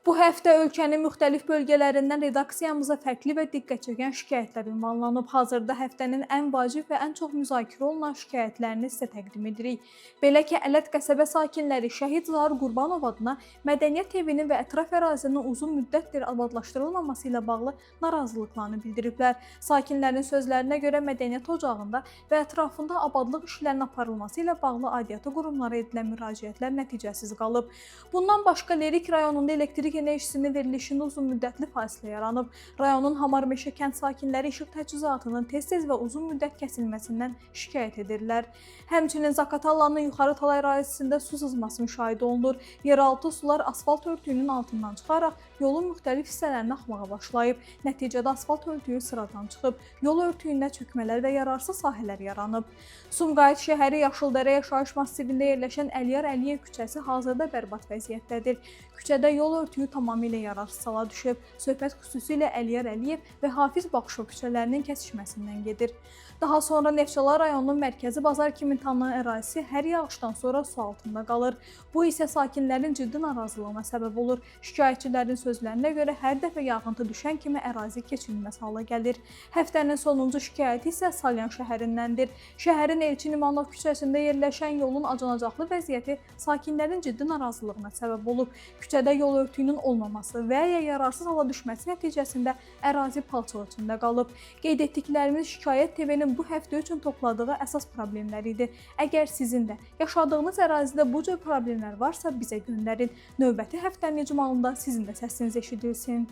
Bu həftə ölkənin müxtəlif bölgələrindən redaksiyamıza fərqli və diqqət çəkən şikayətlər ünvanlanıb. Hazırda həftənin ən vacib və ən çox müzakirə olunan şikayətlərini sizə təqdim edirik. Belə ki, Ələt qəsəbə sakinləri Şəhid Zaur Qurbanov adına Mədəniyyət evinin və ətraf ərazinin uzun müddətdir abadlaşdırılmaması ilə bağlı narazılıqlarını bildiriblər. Sakinlərin sözlərinə görə Mədəniyyət ocağında və ətrafında abadlıq işlərinin aparılması ilə bağlı aidiyyatı qurumlara edilən müraciətlər nəticəsiz qalıb. Bundan başqa Lerik rayonunda elektrik enerjisinin verilişində uzun müddətli fasilə yaranıb. Rayonun Hamarmeşə kənd sakinləri işıq təchizatının tez-tez və uzun müddət kəsilməsindən şikayət edirlər. Həmçinin Zaqatalanın Yuxarı Talay ərazisində su sızması müşahidə olunur. Yeraltı sular asfalt örtüyünün altından çıxaraq yolun müxtəlif hissələrinə axmağa başlayıb. Nəticədə asfalt örtüyü sıradan çıxıb. Yol örtüyündə çökmələr və yararsız sahələr yaranıb. Sumqayıt şəhəri Yaşıldərə yaşayış massivində yerləşən Əliyar Əliyev küçəsi hazırda bərbad vəziyyətdədir. Küçədə yol örtüyü tamamilə yararsız hala düşüb. Söhbət xüsusilə Əliyar Əliyev və Hafiz Baxışov küçələrinin kəsişməsindən gedir. Daha sonra Neftçala rayonunun mərkəzi bazar kimi tanınan ərazisi hər yağışdan sonra su altında qalır. Bu isə sakinlərin ciddi narazılığına səbəb olur. Şikayətçilərin sözlərinə görə hər dəfə yağıntı düşən kimi ərazi keçilməz hala gəlir. Həftənin sonuncu şikayəti isə Salyan şəhərindəndir. Şəhərin Elçin İmanov küçəsində yerləşən yolun acınacaqlı vəziyyəti sakinlərin ciddi narazılığına səbəb olub. Küçədə yol örtüyünün olmaması və ya yararsız hala düşməsi nəticəsində ərazi palçıq içində qalıb. Qeyd etdiklərimiz Şikayət TV-nin bu həftə üçün topladığı əsas problemlər idi. Əgər sizin də yaşadığınız ərazidə bu cür problemlər varsa bizə göndərin. Növbəti həftənin icmalında sizin də səsiniz eşidilsin.